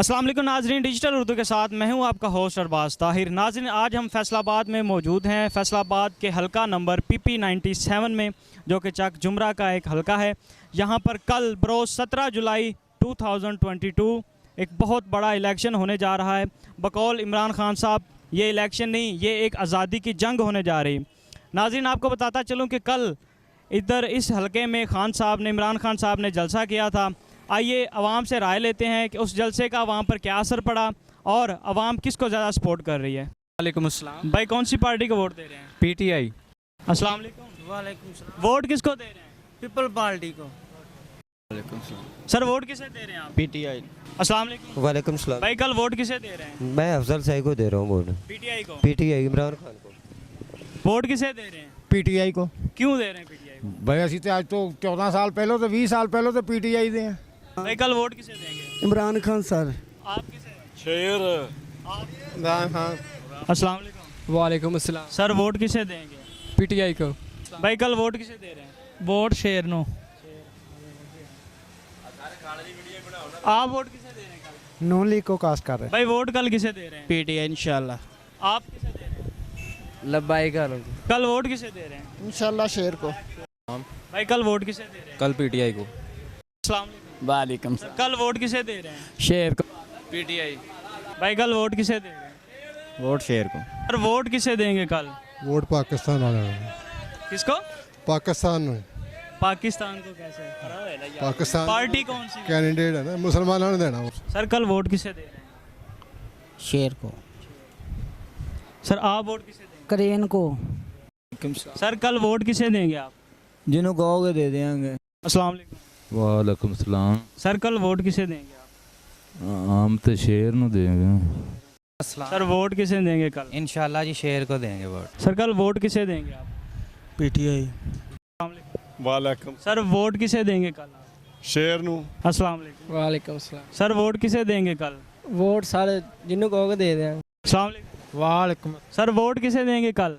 अस्सलाम वालेकुम नाजरीन, डिजिटल उर्दू के साथ मैं हूं आपका होस्ट अरबाज ताहिर। नाजरीन, आज हम फैसलाबाद में मौजूद हैं, फैसलाबाद के हलका नंबर PP 97 में, जो कि चक जुमरा का एक हलका है। यहां पर कल बरोज़ 17 जुलाई 2022 एक बहुत बड़ा इलेक्शन होने जा रहा है। बकौल इमरान खान साहब, ये इलेक्शन नहीं, ये एक आज़ादी की जंग होने जा रही। नाजरीन, आपको बताता चलूँ कि कल इधर इस हलके में खान साहब ने, इमरान खान साहब ने जलसा किया था। आइए आवाम से राय लेते हैं कि उस जलसे का आवाम पर क्या असर पड़ा और आवाम किसको ज़्यादा सपोर्ट कर रही है। वालेकुम अस्सलाम। भाई, कौन सी पार्टी को वोट दे रहे हैं? PTI। अस्सलाम वालेकुम। वालेकुम सलाम। वोट किसको दे रहे हैं? पीपल पार्टी को। वालेकुम सलाम। सर, वोट किसे दे रहे हैं आप? PTI। अस्सलाम वालेकुम। वालेकुम सलाम। भाई, कल वोट किसे दे रहे हैं? मैं अफजल साई को दे रहा हूँ वोट। PTI को। PTI इमरान खान को। वोट किसे दे रहे हैं? PTI को। क्यों दे रहे हैं PTI को? भाई ਅਸੀਂ ਤੇ ਅੱਜ ਤੋਂ 14 ਸਾਲ ਪਹਿਲਾਂ ਤੇ 20 ਸਾਲ ਪਹਿਲਾਂ ਤੇ PTI ਦੇ ਆ। भाई, कल वोट किसे देंगे? इमरान खान सर। आप किसे? शेर। इमरान खान। अस्सलाम वालेकुम। वालेकुम अस्सलाम। सर, वोट किसे देंगे? PTI को। भाई, कल वोट किसे दे रहे हैं? वोट शेर नो। आप वोट किसे दे रहे हैं कल? नून लीग को कास्ट कर रहे भाई, वोट कल किसे दे रहे हैं? PTI इंशाल्लाह। आप किसे दे रहे हैं? लब्बाई करो। कल वोट किसे दे रहे हैं? इंशाल्लाह शेर को। भाई, कल वोट किसे दे रहे हैं? कल PTI को। अस्सलाम वालेकुम। वालेकुम सर, कल वोट किसे दे रहे हैं? शेर को। PTI। भाई, कल वोट किसे दे रहे हैं? वोट शेर को। सर, वोट किसे देंगे कल? वोट पाकिस्तान वाले किसको? पाकिस्तान में पाकिस्तान को कैसे? पाकिस्तान पार्टी कौन सी? कैंडिडेट है ना मुसलमानों ने देना। सर, कल वोट किसे दे रहे हैं? शेर को। सर, आप वोट किसे देंगे? करेन को। सर, कल वोट किसे देंगे आप? जिन्हों कहोगे दे देंगे। अस्सलाम वालेकुम। वालेकुम सलाम। सर, कल वोट किसे देंगे आप? आम तो शेर नु देंगे। सर, वोट किसे देंगे कल? इंशाल्लाह जी शेर को देंगे वोट। सर, कल वोट किसे देंगे आप? PTI। अस्सलाम वालेकुम। वालेकुम। सर, वोट किसे देंगे कल आप? शेर नु। अस्सलाम वालेकुम। वालेकुम सलाम। सर, वोट किसे देंगे कल? वोट सारे जिन्हों कहोगे दे देंगे। अस्सलाम वालेकुम। वालेकुम। सर, वोट किसे देंगे कल?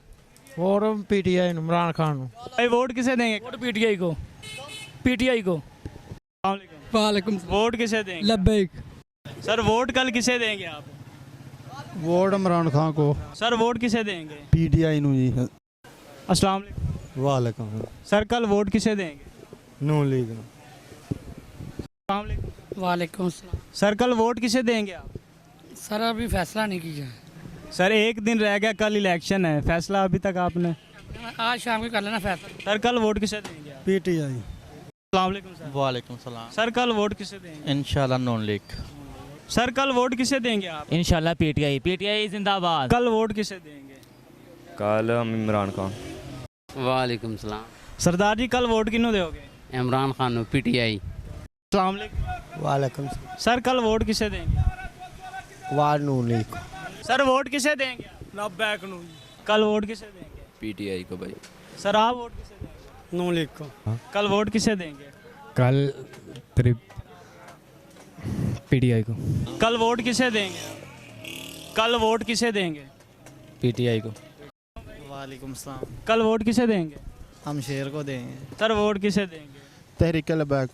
Vote PTI Imran Khan. भाई, वोट किसे देंगे? वोट PTI को। PTI को। अस्सलाम वालेकुम। वालेकुम। वोट किसे देंगे? लब्बैक। सर, वोट कल किसे देंगे आप? वोट इमरान खान को। सर, वोट किसे देंगे? PTI नु जी। अस्सलाम वालेकुम। वालेकुम। सर, कल वोट किसे देंगे? नून लीग। अस्सलाम वालेकुम। वालेकुम सलाम। सर, कल वोट किसे देंगे आप? सर अभी फैसला नहीं किया। सर, एक दिन रह गया, कल इलेक्शन है, फैसला अभी तक आपने? आज शाम को कर लेना फैसला। सर, कल वोट किसे देंगे आप? PTI। अस्सलाम वालेकुम सर। वालेकुम सलाम। सर, कल वोट किसे देंगे? इंशाल्लाह नून लीग। सर, कल वोट किसे देंगे आप? इंशाल्लाह PTI जिंदाबाद। कल वोट किसे देंगे? कल हम इमरान खान। वालेकुम सलाम। सरदार जी, कल वोट किन्हों दोगे? इमरान खान PTI। अस्सलाम वालेकुम। वालेकुम। सर, कल वोट किसे देंगे? वार नून लीग। सर, वोट किसे देंगे? लब्बैक नून। कल वोट किसे देंगे? PTI को भाई। सर, आप वोट किसे देंगे? नून लीग को। कल वोट किसे देंगे? कल PTI को। कल वोट किसे देंगे? कल वोट किसे देंगे? PTI को। वालेकुम सलाम। कल वोट किसे देंगे? हम शेर को देंगे। सर, वोट किसे देंगे? तहरीक लब्बैक।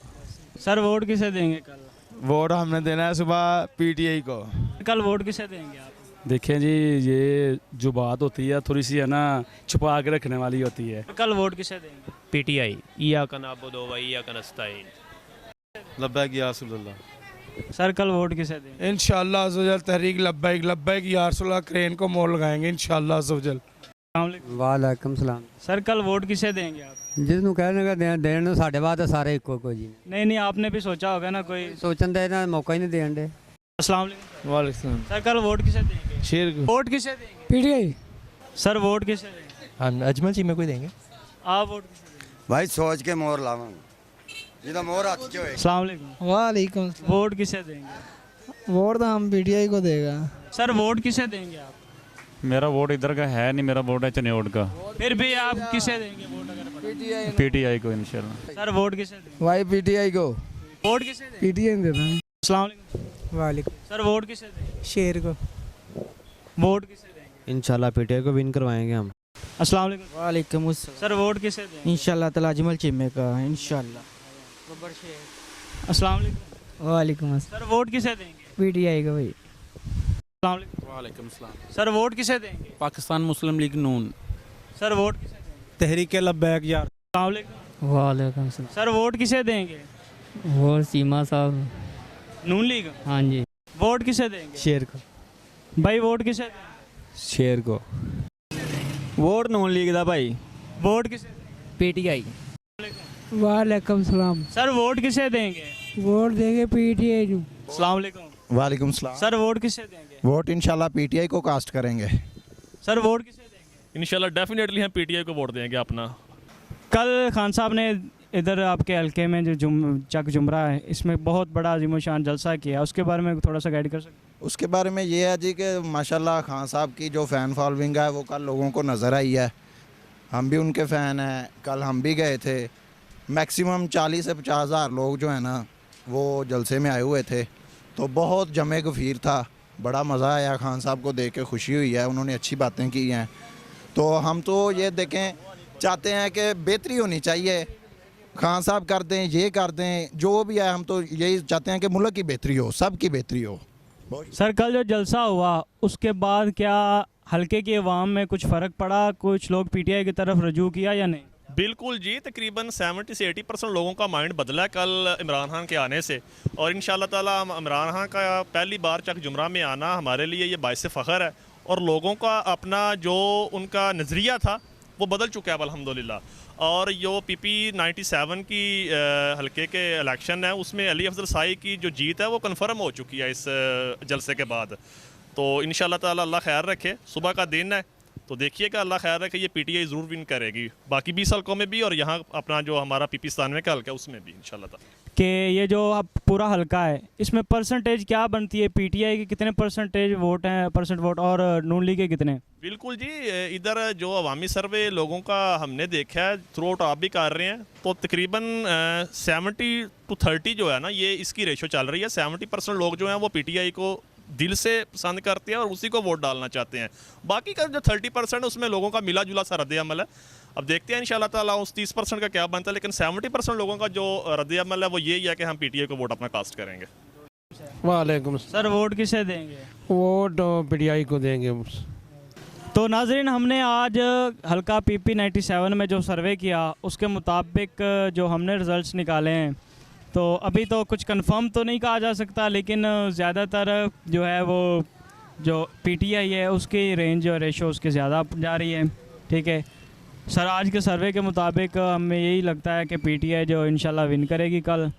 सर, वोट किसे देंगे कल? वोट हमने देना है सुबह PTI को। कल वोट किसे देंगे आप? देखें जी, ये जो बात होती है थोड़ी सी है ना, छुपा के रखने वाली होती है। कल वोट किसे देंगे? PTI। इय्याका नअबुदु व इय्याका नस्तईन। लब्बैक या रसूलल्लाह। सर, कल वोट किसे देंगे? इंशाल्लाह अज़्ज़वजल तहरीक लब्बैक लब्बैक या रसूलल्लाह क्रेन को मोड़ लगाएंगे इंशाल्लाह अज़्ज़वजल। वालेकुम सलाम। सर, कल वोट किसे देंगे आप? जिसनु कहने का देने साढ़े बाद सारे इको को जी। नहीं नहीं, आपने भी सोचा होगा ना कोई। सोचन दे ना मौका ही नहीं देन दे। अस्सलाम वालेकुम। वालेकुम। सर, कल वोट किसे देंगे? शेर को। वोट किसे देंगे? PTI। सर, वोट किसे देंगे? हम अजमल जी में कोई देंगे। आप वोट किसे देंगे? भाई सोच के मोर लावांगे। जिदा मोर हाथ जो है। अस्सलाम वालेकुम। वालेकुम। वोट किसे देंगे? वोट तो हम PTI को देगा। सर, वोट किसे देंगे आप? मेरा वोट इधर का है नहीं, मेरा वोट है चनियोट का। फिर भी आप किसे देंगे वोट अगर पता? PTI को इंशाल्लाह। सर, वोट किसे देंगे? भाई PTI को। वोट किसे देंगे? PTI देता हूँ। अस्सलाम वालेकुम। वालेकुम। सर, वोट किसे देंगे? शेर को। वोट किसे देंगे? इंशाल्लाह PTI को विन करवाएंगे हम। अस्सलाम वालेकुम। वालेकुम अस्सलाम। सर, वोट किसे देंगे? इंशाल्लाह तला अजमल चिम्मे का इंशाल्लाह। अस्सलाम वालेकुम। वालेकुम अस्सलाम। सर, वोट किसे देंगे? पीटीआई को भाई। अस्सलाम वालेकुम। वालेकुम सलाम। सर वोट किसे देंगे? पाकिस्तान मुस्लिम लीग नून। सर वोट किसे देंगे? तहरीक लब्बैक यार। अस्सलाम वालेकुम। वालेकुम सलाम। सर वोट किसे देंगे? वो सीमा साहब। नून लीग। हाँ जी। वोट किसे देंगे? शेर को। भाई वोट किसे देंगे? शेर को। वोट नून लीग दा भाई। वोट किसे देंगे? पीटीआई। वालेकुम सलाम। सर वोट किसे देंगे? वोट देंगे पीटीआई को। अस्सलाम वालेकुम। वालेकुम सलाम। सर वोट किसे देंगे? वोट इंशाल्लाह पीटीआई को कास्ट करेंगे। सर वोट किसे देंगे? इंशाल्लाह डेफिनेटली हम पीटीआई को वोट देंगे अपना। कल खान साहब ने इधर आपके हल्के में जो चक जुमरा है इसमें बहुत बड़ा अजीमशान जलसा किया, उसके बारे में थोड़ा सा गाइड कर सकते हैं? उसके बारे में ये है जी कि माशाल्लाह खान साहब की जो फ़ैन फॉलोइंग है वो कल लोगों को नज़र आई है। हम भी उनके फ़ैन हैं। कल हम भी गए थे। मैक्सिमम 40 से 50 हज़ार लोग जो है ना वो जलसे में आए हुए थे, तो बहुत जमे गफ़ीर था। बड़ा मज़ा आया, खान साहब को देख के खुशी हुई है, उन्होंने अच्छी बातें की हैं। तो हम तो ये देखें चाहते हैं कि बेहतरी होनी चाहिए, खान साहब कर दें, ये कर दें, जो भी है हम तो यही चाहते हैं कि मुल्क की बेहतरी हो, सब की बेहतरी हो। सर कल जो जलसा हुआ उसके बाद क्या हल्के की अवाम में कुछ फ़र्क पड़ा? कुछ लोग पीटीआई की तरफ रजू किया या नहीं? बिल्कुल जी, तकरीबन 70 से 80% लोगों का माइंड बदला है कल इमरान खान के आने से। और इंशाल्लाह ताला इमरान खान का पहली बार चक जुमरा में आना हमारे लिए ये बाइस फ़ख्र है। और लोगों का अपना जो उनका नज़रिया था वो बदल चुका है अल्हम्दुलिल्लाह। और जो पीपी 97 की हल्के के इलेक्शन है उसमें अली अफजल साई की जो जीत है वो कन्फर्म हो चुकी है इस जलसे के बाद। तो इंशाल्लाह ताला अल्लाह खैर रखे, सुबह का दिन है तो देखिएगा, अल्लाह खैर रखे, ये पीटीआई ज़रूर विन करेगी बाकी 20 हल्कों में भी और यहाँ अपना जो हमारा पीपीस्तान में का हल्का है उसमें भी इंशाल्लाह ताला। कि ये जो अब पूरा हल्का है इसमें परसेंटेज क्या बनती है? पीटीआई के कितने परसेंटेज वोट हैं, परसेंट वोट, और नून लीग के कितने? बिल्कुल जी, इधर जो अवामी सर्वे लोगों का हमने देखा है, थ्रू आउट आप भी कर रहे हैं, तो तकरीबन 70-30 जो है ना ये इसकी रेशो चल रही है। 70% लोग जो हैं वो पीटीआई को दिल से पसंद करते हैं और उसी को वोट डालना चाहते हैं। बाकी का जो 30% है उसमें लोगों का मिला जुला सा रद्द अमल है। अब देखते हैं इंशाल्लाह ताला उस 30% का क्या बनता है, लेकिन 70% लोगों का जो रद्द अमल है वो यही है कि हम पीटीआई को वोट अपना कास्ट करेंगे। वालेकुम। सर वोट किसे देंगे? वोट पीटीआई को देंगे। तो नाजरीन हमने आज हल्का पीपी 97 में जो सर्वे किया उसके मुताबिक जो हमने रिज़ल्ट्स निकाले हैं, तो अभी तो कुछ कंफर्म तो नहीं कहा जा सकता, लेकिन ज़्यादातर जो है वो जो पीटीआई है उसकी रेंज और रेशो उसके ज़्यादा जा रही है। ठीक है सर, आज के सर्वे के मुताबिक हमें यही लगता है कि पीटीआई जो इंशाल्लाह विन करेगी कल।